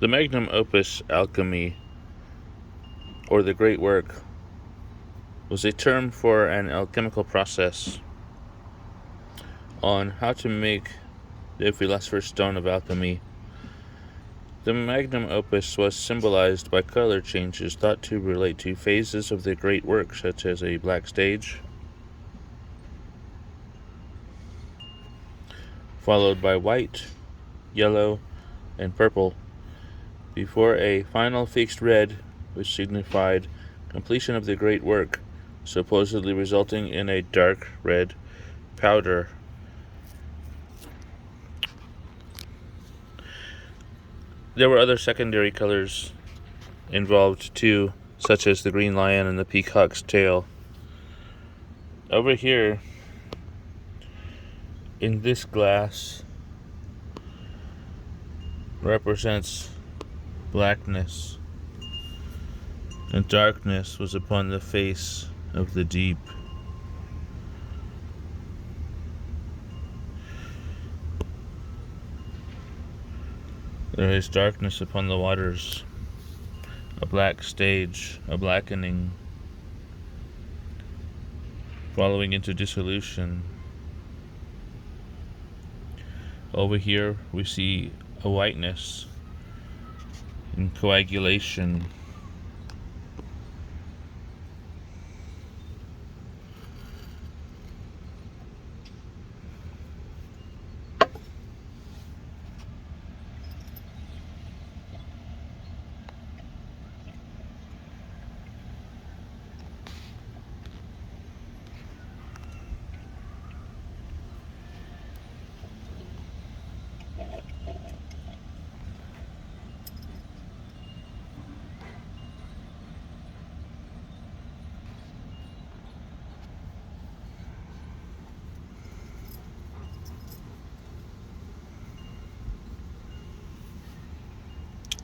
The Magnum Opus Alchemy, or the Great Work, was a term for an alchemical process on how to make the Philosopher's Stone of Alchemy. The Magnum Opus was symbolized by color changes thought to relate to phases of the Great Work, such as a black stage, followed by white, yellow, and purple, before a final fixed red, which signified completion of the Great Work, supposedly resulting in a dark red powder. There were other secondary colors involved too, such as the green lion and the peacock's tail. Over here, in this glass, represents blackness, and darkness was upon the face of the deep. There is darkness upon the waters, a black stage, a blackening, following into dissolution. Over here we see a whiteness in coagulation.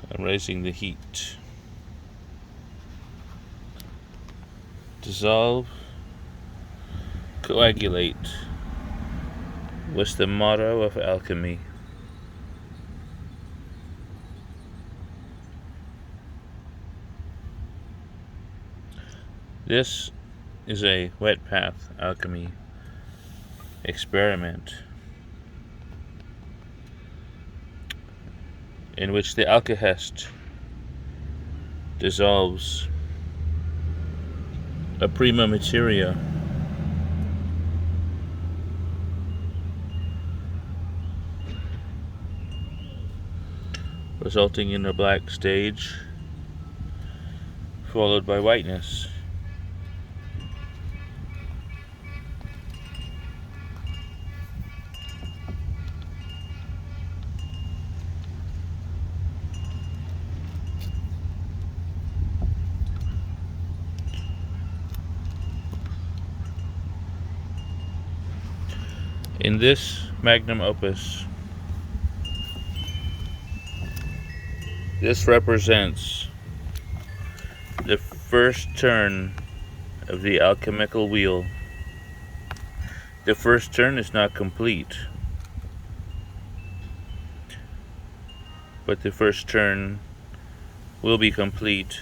I'm raising the heat. Dissolve, coagulate was the motto of alchemy. This is a wet path alchemy experiment in which the alkahest dissolves a prima materia resulting in a black stage followed by whiteness. In this magnum opus, this represents the first turn of the alchemical wheel. The first turn is not complete, but the first turn will be complete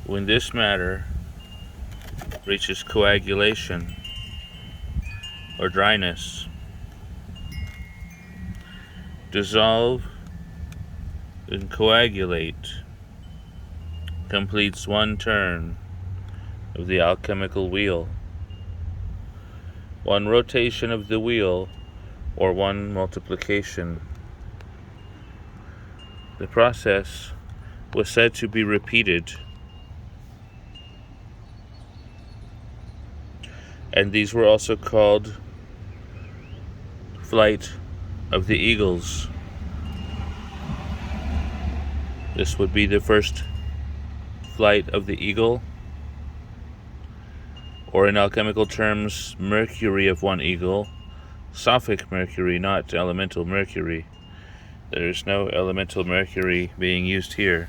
when this matter reaches coagulation or dryness. Dissolve and coagulate completes one turn of the alchemical wheel, one rotation of the wheel, or one multiplication. The process was said to be repeated, and these were also called flight of the eagles. This would be the first flight of the eagle, or in alchemical terms, mercury of one eagle, sophic mercury, not elemental mercury. There is no elemental mercury being used here,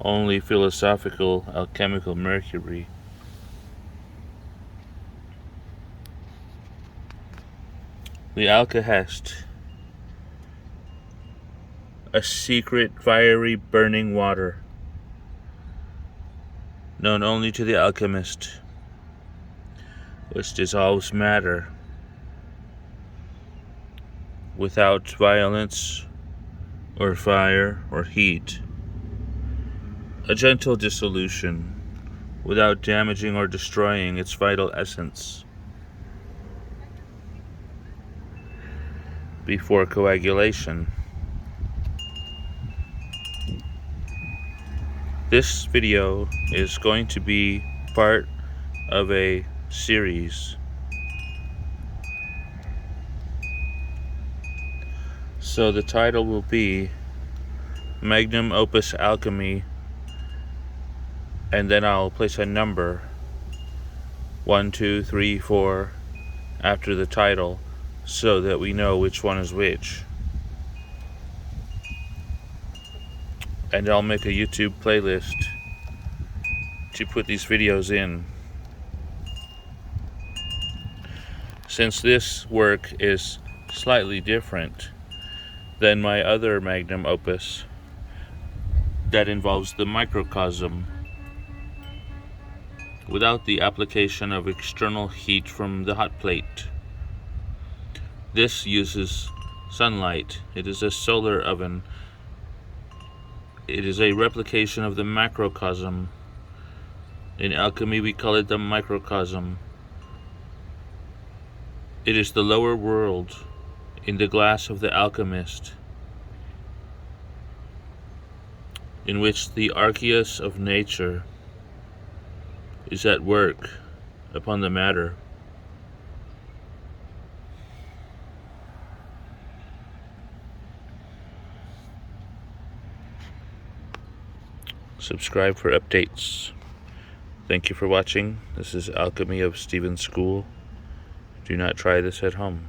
only philosophical alchemical mercury. The alkahest a secret fiery burning water, known only to the alchemist, which dissolves matter without violence or fire or heat, a gentle dissolution without damaging or destroying its vital essence before coagulation. This video is going to be part of a series. So the title will be Magnum Opus Alchemy, and then I'll place a number 1, 2, 3, 4 after the title so that we know which one is which. And I'll make a YouTube playlist to put these videos in. Since this work is slightly different than my other magnum opus that involves the microcosm without the application of external heat from the hot plate. This uses sunlight. It is a solar oven. It is a replication of the macrocosm. In alchemy we call it the microcosm. It is the lower world in the glass of the alchemist, in which the archeus of nature is at work upon the matter. Subscribe for updates. Thank you for watching. This is Alchemy of Steven School. Do not try this at home.